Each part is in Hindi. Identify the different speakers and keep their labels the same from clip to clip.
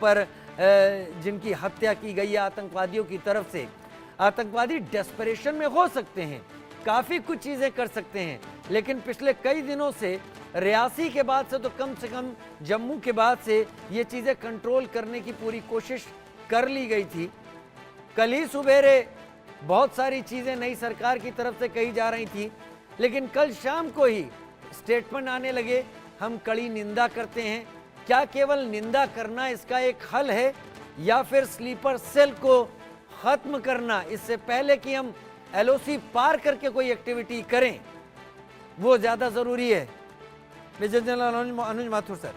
Speaker 1: पर जिनकी हत्या की गई है आतंकवादियों की तरफ से। आतंकवादी डेस्परेशन में हो सकते हैं, काफ़ी कुछ चीज़ें कर सकते हैं, लेकिन पिछले कई दिनों से रियासी के बाद से तो कम से कम जम्मू के बाद से ये चीज़ें कंट्रोल करने की पूरी कोशिश कर ली गई थी। कल ही सुबेरे बहुत सारी चीज़ें नई सरकार की तरफ से कही जा रही थी, लेकिन कल शाम को ही स्टेटमेंट आने लगे, हम कड़ी निंदा करते हैं। क्या केवल निंदा करना इसका एक हल है, या फिर स्लीपर सेल को खत्म करना, इससे पहले कि हम एलओसी पार करके कोई एक्टिविटी करें, वो ज्यादा जरूरी है? मेजर जनरल अनुज माथुर सर।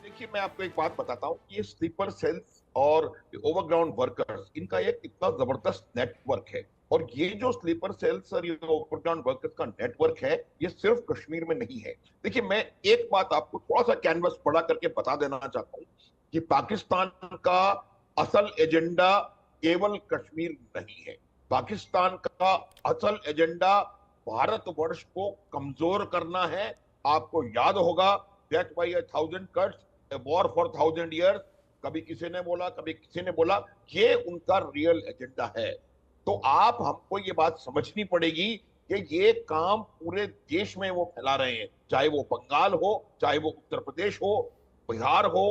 Speaker 2: देखिए, मैं आपको एक बात बताता हूँ, ये स्लीपर सेल्स और ओवरग्राउंड वर्कर्स, इनका एक इतना जबरदस्त नेटवर्क है। और ये जो स्लीपर सेल्स और ये ओवरग्राउंड वर्कर्स का नेटवर्क है, ये सिर्फ कश्मीर में नहीं है। देखिए, मैं एक बात आपको थोड़ा सा कैनवस पढ़ा करके बता देना चाहता हूँ कि पाकिस्तान का असल एजेंडा केवल कश्मीर नहीं है। पाकिस्तान का असल एजेंडा भारतवर्ष को कमजोर करना है। आपको याद होगा, death by 1,000 cuts, war for 1,000 years, कभी किसी ने बोला, कभी किसी ने बोला, ये उनका रियल एजेंडा है। तो आप हमको ये बात समझनी पड़ेगी कि ये काम पूरे देश में वो फैला रहे हैं, चाहे वो बंगाल हो, चाहे वो उत्तर प्रदेश हो, बिहार हो,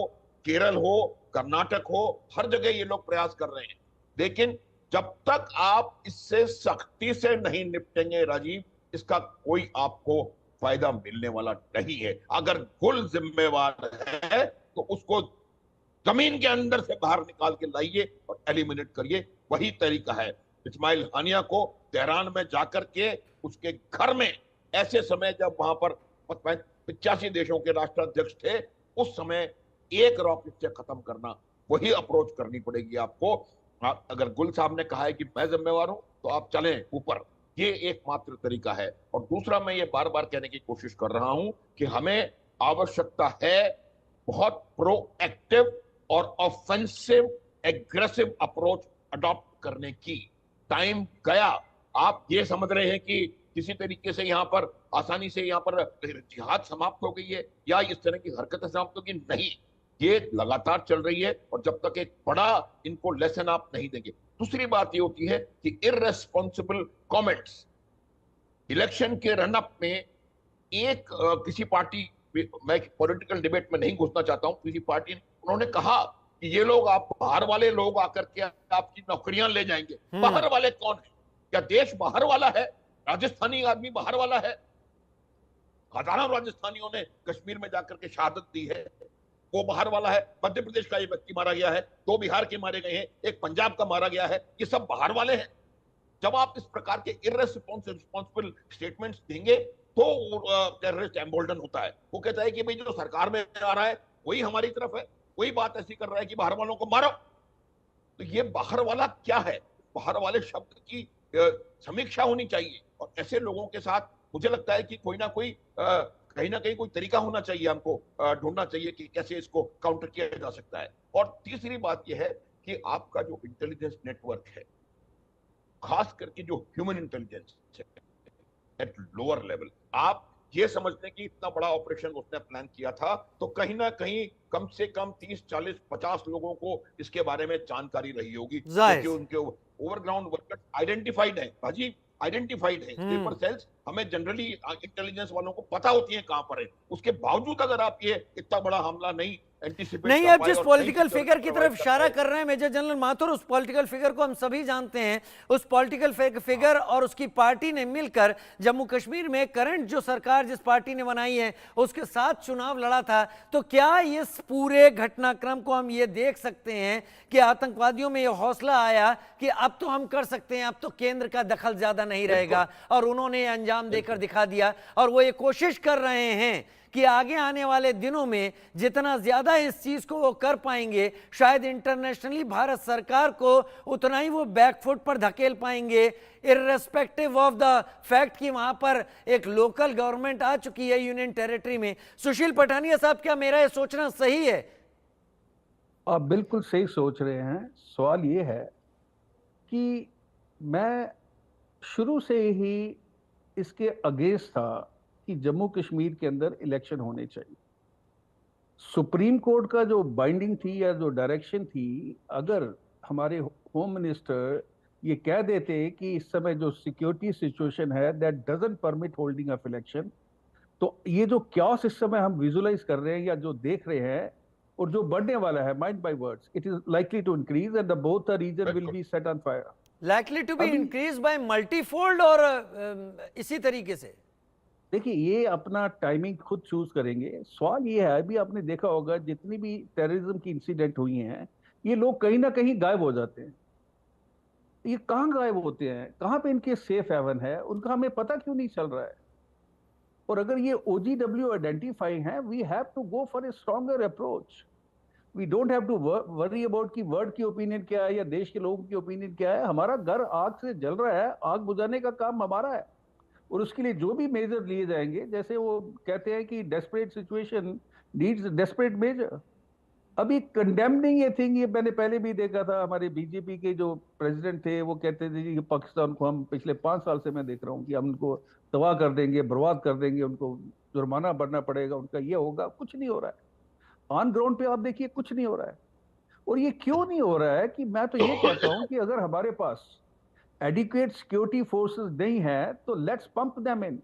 Speaker 2: केरल हो, कर्नाटक हो, हर जगह ये लोग प्रयास कर रहे हैं। लेकिन जब तक आप इससे सख्ती से नहीं निपटेंगे राजीव, इसका कोई आपको फायदा मिलने वाला नहीं है। अगर गुल जिम्मेवार है तो उसको जमीन के अंदर से बाहर निकाल के लाइए और एलिमिनेट करिए, वही तरीका है। इस्माइल हानिया को तेहरान में जाकर के उसके घर में, ऐसे समय जब वहां पर 85 देशों के राष्ट्राध्यक्ष थे, उस समय एक रॉकेट से खत्म करना, वही अप्रोच करनी पड़ेगी आपको। अगर गुल साहब ने कहा है कि मैं जिम्मेवार हूं, तो आप चलें ऊपर, ये एकमात्र तरीका है। और दूसरा, मैं ये बार बार कहने की कोशिश कर रहा हूं कि हमें आवश्यकता है बहुत प्रोएक्टिव और ऑफेंसिव एग्रेसिव अप्रोच अडॉप्ट करने की। टाइम गया। आप ये समझ रहे हैं कि किसी तरीके से यहाँ पर आसानी से यहाँ पर जिहाद समाप्त हो गई है या इस तरह की हरकतें समाप्त होगी? नहीं, ये लगातार चल रही है। और जब तक एक बड़ा इनको लेसन आप नहीं देंगे। दूसरी बात ये होती है कि इररेस्पॉन्सिबल कमेंट्स इलेक्शन के रनअप में, एक किसी पार्टी, मैं पॉलिटिकल डिबेट में नहीं घुसना चाहता हूं, किसी पार्टी ने, उन्होंने कहा कि ये लोग, आप बाहर वाले लोग आकर के आपकी नौकरियां ले जाएंगे। बाहर वाले कौन है? क्या देश बाहर वाला है? राजस्थानी आदमी बाहर वाला है? हजारों राजस्थानियों ने कश्मीर में जाकर के शहादत दी है, वो बाहर वाला है? मध्य प्रदेश का ये व्यक्ति मारा गया है, 2 बिहार के मारे गए हैं, एक पंजाब का मारा गया है, ये सब बाहर वाले हैं। जब आप इस प्रकार के इररेस्पॉन्सिबल स्टेटमेंट्स देंगे, तो टेररिस्ट एम्बोल्डन होता है। वो कहता है कि भाई जो सरकार में आ रहा है वही हमारी तरफ है, वही बात ऐसी कर रहा है कि बाहर वालों को मारो। तो ये बाहर वाला क्या है? बाहर वाले शब्द की समीक्षा होनी चाहिए। और ऐसे लोगों के साथ मुझे लगता है कि कोई ना कोई कहीं ना कहीं कोई तरीका होना चाहिए, हमको ढूंढना चाहिए कि कैसे इसको काउंटर किया जा सकता है। और तीसरी बात यह है कि आपका जो इंटेलिजेंस नेटवर्क है, खास करके जो ह्यूमन इंटेलिजेंस है एट लोअर लेवल, आप ये समझ लें कि इतना बड़ा ऑपरेशन उसने प्लान किया था, तो कहीं ना कहीं कम से कम 30, 40, 50 लोगों को इसके बारे में जानकारी रही होगी, क्योंकि
Speaker 1: जायज।
Speaker 2: उनके ओवरग्राउंड वर्कर्स आइडेंटिफाइड है भाजी, आइडेंटिफाइड है। स्लीपर सेल्स हमें जनरली इंटेलिजेंस वालों को पता होती है कहां पर है। उसके बावजूद अगर आप ये इतना बड़ा हमला नहीं एंटीसिपेट
Speaker 1: नहीं,
Speaker 2: कर
Speaker 1: अब
Speaker 2: पाए
Speaker 1: जिस
Speaker 2: और सही
Speaker 1: पॉलिटिकल
Speaker 2: सिक्योरिटी
Speaker 1: फिगर की तरफ
Speaker 2: प्रोवाइड कर
Speaker 1: इशारा
Speaker 2: पाए।
Speaker 1: कर रहे हैं मेजर जनरल माथुर, उस पॉलिटिकल फिगर को हम सभी जानते हैं। उस पॉलिटिकल फिगर और उसकी पार्टी ने मिलकर जम्मू कश्मीर में करंट जो सरकार जिस पार्टी ने बनाई है उसके साथ चुनाव लड़ा था। तो क्या इस पूरे घटनाक्रम को हम ये देख सकते हैं कि आतंकवादियों में यह हौसला आया कि अब तो हम कर सकते हैं, अब तो केंद्र का दखल ज्यादा नहीं रहेगा, और उन्होंने अंजाम देकर दिखा दिया। और वो ये कोशिश कर रहे हैं कि आगे आने वाले दिनों में जितना ज्यादा इस चीज को वो कर पाएंगे, शायद इंटरनेशनली भारत सरकार को उतना ही वो बैकफुट पर धकेल पाएंगे, इररेस्पेक्टिव ऑफ द फैक्ट कि वहां पर एक लोकल गवर्नमेंट आ चुकी है यूनियन टेरिटरी में। सुशील पठानिया साहब, क्या मेरा ये सोचना सही है?
Speaker 3: आप बिल्कुल सही सोच रहे हैं। सवाल ये है कि मैं शुरू से ही इसके अगेंस्ट था कि जम्मू कश्मीर के अंदर इलेक्शन होने चाहिए। सुप्रीम कोर्ट का जो बाइंडिंग थी या जो डायरेक्शन थी, अगर हमारे होम मिनिस्टर ये कह देते कि इस समय जो सिक्योरिटी सिचुएशन है that doesn't permit holding of election, तो ये जो क्यास इस समय हम विजुलाइज कर रहे हैं या जो देख रहे हैं और जो बढ़ने वाला है, mind by words, it is likely to increase and the both the region will be set on fire.
Speaker 1: Likely to be
Speaker 3: अभी
Speaker 1: इंक्रीज बाय मल्टीफोल्ड, और इसी तरीके से
Speaker 3: देखिए, ये अपना टाइमिंग खुद चूज करेंगे। सवाल ये है, अभी आपने देखा होगा जितनी भी टेररिज्म की इंसिडेंट हुई हैं, ये लोग कहीं ना कहीं गायब हो जाते हैं। ये कहाँ गायब होते हैं, कहाँ पे इनके सेफ हेवन है, उनका हमें पता क्यों नहीं चल रहा है? और अगर ये OGW आइडेंटिफाई है, we have to go for a stronger approach. We don't have to worry about कि वर्ल्ड की ओपिनियन क्या है या देश के लोगों की ओपिनियन क्या है। हमारा घर आग से जल रहा है, आग बुझाने का काम हमारा है, और उसके लिए जो भी मेजर लिए जाएंगे, जैसे वो कहते हैं कि desperate situation needs desperate measure. अभी कंडेमनिंग ये थिंग, ये मैंने पहले भी देखा था, हमारे बीजेपी के जो प्रेसिडेंट थे वो कहते थे कि पाकिस्तान को हम पिछले 5 साल से मैं देख रहा हूँ कि हम उनको तबाह कर देंगे, बर्बाद कर देंगे, उनको जुर्माना भरना पड़ेगा, उनका ये होगा। कुछ नहीं हो रहा है ऑन ग्राउंड पे, आप देखिए कुछ नहीं हो रहा है। और ये क्यों नहीं हो रहा है कि मैं तो ये कहता हूं कि अगर हमारे पास एडिक्वेट सिक्योरिटी फोर्सेस नहीं है तो लेट्स पंप देम इन।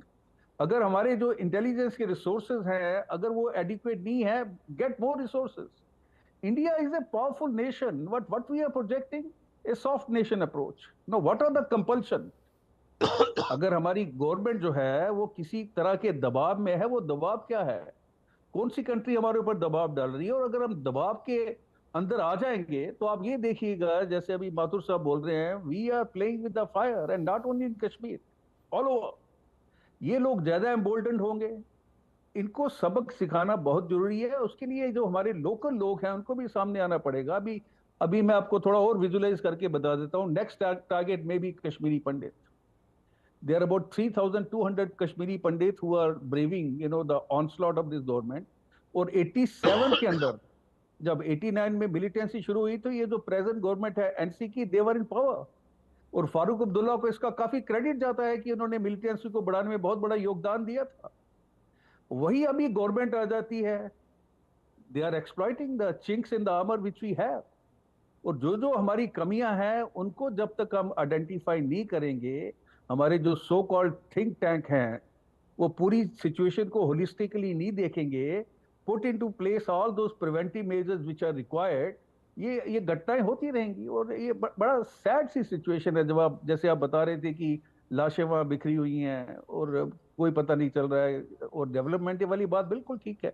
Speaker 3: अगर हमारे जो इंटेलिजेंस के रिसोर्सेज हैं अगर वो एडिक्वेट नहीं है, get more resources. India is a powerful nation. What we are projecting a soft nation approach. Now, what are the compulsion? अगर हमारी गवर्नमेंट जो है वो किसी तरह के दबाव में है, वो दबाव क्या है? कौन सी कंट्री हमारे ऊपर दबाव डाल रही है? और अगर हम दबाव के अंदर आ जाएंगे तो आप ये देखिएगा, जैसे अभी माथुर साहब बोल रहे हैं, we are playing with the fire and not only in Kashmir, all over. ये लोग ज्यादा एम्बोल्डन होंगे, इनको सबक सिखाना बहुत जरूरी है। उसके लिए जो हमारे लोकल लोग हैं उनको भी सामने आना पड़ेगा। अभी अभी मैं आपको थोड़ा और विजुलाइज करके बता देता हूँ। नेक्स्ट टारगेट में भी Kashmiri Pandit. There are about 3,200 Kashmiri Pandit who are braving the onslaught of this government. और 87 के अंदर जब 89 में मिलिटेंसी शुरू हुई तो ये जो प्रेजेंट गवर्नमेंट है एनसी की, देवर इन पावर। और फारूक अब्दुल्ला को इसका काफी क्रेडिट जाता है कि उन्होंने मिलिटेंसी को बढ़ाने में बहुत बड़ा योगदान दिया था। वही अभी गवर्नमेंट आ जाती है, they are exploiting the chinks in the armour which we have. और जो जो हमारी कमियां हैं उनको जब तक हम आइडेंटिफाई नहीं करेंगे, हमारे जो सो कॉल्ड थिंक टैंक हैं वो पूरी सिचुएशन को होलिस्टिकली नहीं देखेंगे, put into place all those preventive measures which are required, ये घटनाएं होती रहेंगी। और ये बड़ा सैड सी सिचुएशन है। जब आप, जैसे आप बता रहे थे कि लाशें वहां बिखरी हुई हैं और कोई पता नहीं चल रहा है, और डेवलपमेंट वाली बात बिल्कुल ठीक है,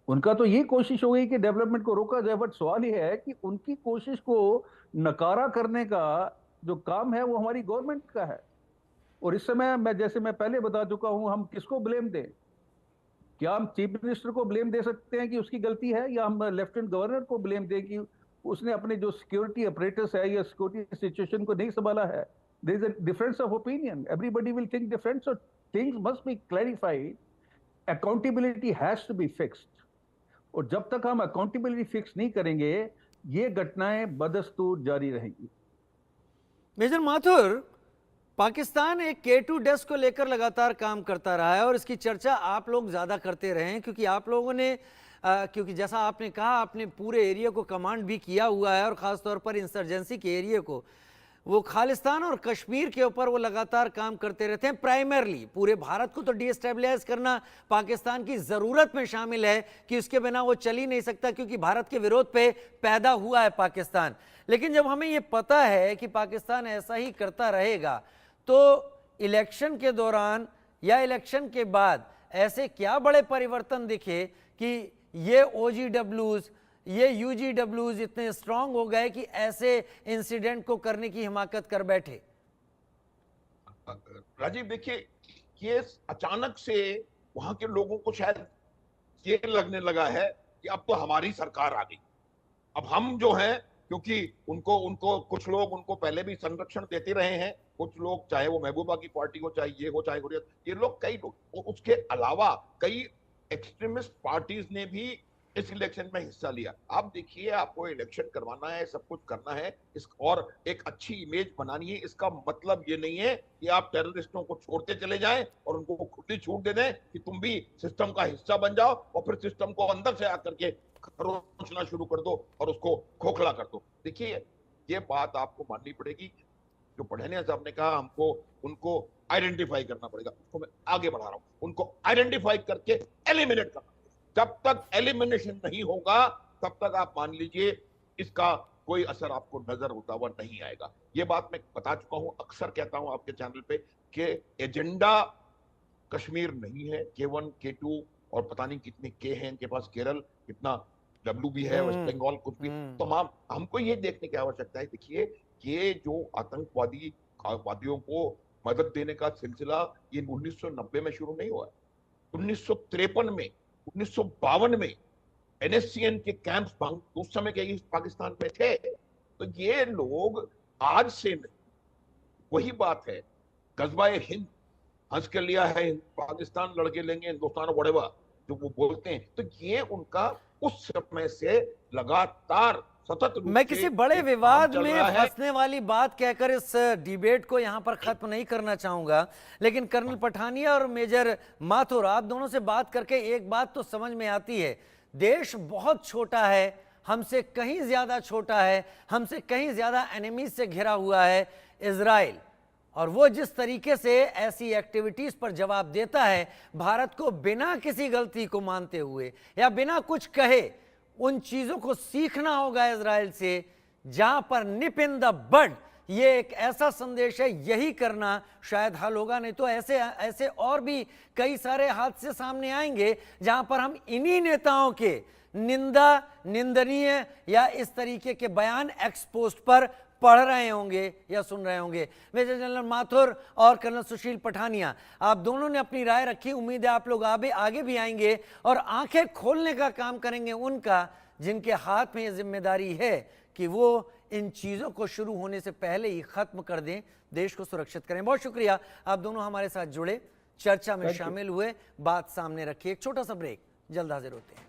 Speaker 3: उनका तो ये कोशिश हो गई कि डेवलपमेंट को रोका जाए। बट सवाल ये है कि उनकी कोशिश को नकारा करने का जो काम है वो हमारी गवर्नमेंट का है। और इस समय मैं, जैसे मैं पहले बता चुका हूं, हम किसको ब्लेम दें? क्या हम चीफ मिनिस्टर को ब्लेम दे सकते हैं कि उसकी गलती है, या हम लेफ्टिनेंट गवर्नर को ब्लेम दें कि उसने अपने जो सिक्योरिटी अपरेटस है या सिक्योरिटी सिचुएशन को नहीं संभाला है? There is a difference of opinion, everybody will think different, so things must be clarified, accountability has to be fixed. और जब तक हम अकाउंटेबिलिटी फिक्स नहीं करेंगे, ये घटनाएं बदस्तूर जारी रहेंगी।
Speaker 1: मेजर माथुर, पाकिस्तान एक K2 डेस्क को लेकर लगातार काम करता रहा है और इसकी चर्चा आप लोग ज़्यादा करते रहे हैं, क्योंकि आप लोगों ने क्योंकि जैसा आपने कहा, आपने पूरे एरिया को कमांड भी किया हुआ है, और ख़ास तौर पर इंसर्जेंसी के एरिया को, वो खालिस्तान और कश्मीर के ऊपर वो लगातार काम करते रहते हैं। प्राइमरली पूरे भारत को तो डिस्टेबलाइज करना पाकिस्तान की ज़रूरत में शामिल है कि उसके बिना वो चल ही नहीं सकता, क्योंकि भारत के विरोध पे पैदा हुआ है पाकिस्तान। लेकिन जब हमें ये पता है कि पाकिस्तान ऐसा ही करता रहेगा, तो इलेक्शन के दौरान या इलेक्शन के बाद ऐसे क्या बड़े परिवर्तन दिखे कि ये OGWs, ये UGWs इतने स्ट्रांग हो गए कि ऐसे इंसिडेंट को करने की हिमाकत कर बैठे?
Speaker 2: राजीव, देखिए, ये अचानक से वहां के लोगों को शायद ये लगने लगा है कि अब तो हमारी सरकार आ गई, अब हम जो हैं, क्योंकि उनको उनको कुछ लोग उनको पहले भी संरक्षण देते रहे हैं, कुछ लोग, चाहे वो महबूबा की पार्टी हो, चाहे ये हो, चाहे हुर्रियत, ये लोग, कई लोग, उसके अलावा कई एक्सट्रीमिस्ट पार्टीज ने भी इस इलेक्शन में हिस्सा लिया। आप देखिए, आपको इलेक्शन करवाना है, सब कुछ करना है, इस और एक अच्छी इमेज बनानी है। इसका मतलब ये नहीं है कि आप टेररिस्टों को छोड़ते चले जाएं और उनको खुली छूट दे दें कि तुम भी सिस्टम का हिस्सा बन जाओ और फिर सिस्टम को अंदर से आकर के खरोंचना शुरू कर दो और उसको खोखला कर दो। देखिए, ये बात आपको माननी पड़ेगी। जो पढ़ेनिया साहब ने कहा, हमको उनको आइडेंटिफाई करना पड़ेगा, उसको मैं आगे बढ़ा रहा हूं। उनको आइडेंटिफाई करके एलिमिनेट करना। जब तक एलिमिनेशन नहीं होगा तब तक आप मान लीजिए इसका कोई असर आपको नजर होता हुआ नहीं आएगा। ये बात मैं बता चुका हूं, अक्सर कहता हूं आपके चैनल पे कि एजेंडा कश्मीर नहीं है। K1 K2 और पता नहीं कितने के हैं इनके पास, केरल कितना डब्ल्यू भी है, वेस्ट बंगाल कुछ भी तमाम। हमको ये देखने की आवश्यकता है। देखिए, ये जो आतंकवादियों को मदद देने का सिलसिला ये 1990 में शुरू नहीं हुआ, 1953 में, 1952 में NSCN के कैंप्स उस समय के पाकिस्तान में थे। तो ये लोग आज से नहीं, वही बात है, गजवाए हिंद हंस के लिया है, पाकिस्तान लड़के लेंगे हिंदुस्तान वड़ेवा जो वो बोलते हैं, तो ये उनका उस समय से लगातार सतत रूप
Speaker 1: मैं किसी
Speaker 2: से
Speaker 1: बड़े
Speaker 2: एक
Speaker 1: विवाद
Speaker 2: काम चल
Speaker 1: में
Speaker 2: रहा है।
Speaker 1: फंसने वाली बात कहकर इस डिबेट को यहां पर खत्म नहीं करना चाहूंगा, लेकिन कर्नल पठानिया और मेजर माथुर, आप दोनों से बात करके एक बात तो समझ में आती है, देश बहुत छोटा है, हमसे कहीं ज्यादा छोटा है, हमसे कहीं ज्यादा एनिमीज से घिरा हुआ है इजराइल, और वो जिस तरीके से ऐसी एक्टिविटीज पर जवाब देता है, भारत को बिना किसी गलती को मानते हुए या बिना कुछ कहे उन चीजों को सीखना होगा इजराइल से, जहां पर निप इन द बड, ये एक ऐसा संदेश है, यही करना शायद हल होगा। नहीं तो ऐसे ऐसे और भी कई सारे हादसे सामने आएंगे जहां पर हम इन्हीं नेताओं के निंदनीय या इस तरीके के बयान एक्सपोस्ट पर पढ़ रहे होंगे या सुन रहे होंगे। मेजर जनरल माथुर और कर्नल सुशील पठानिया, आप दोनों ने अपनी राय रखी, उम्मीद है आप लोग आगे भी आएंगे और आंखें खोलने का काम करेंगे उनका जिनके हाथ में ये जिम्मेदारी है कि वो इन चीजों को शुरू होने से पहले ही खत्म कर दें, देश को सुरक्षित करें। बहुत शुक्रिया, आप दोनों हमारे साथ जुड़े, चर्चा में शामिल हुए, बात सामने रखी। एक छोटा सा ब्रेक, जल्द हाजिर होते हैं।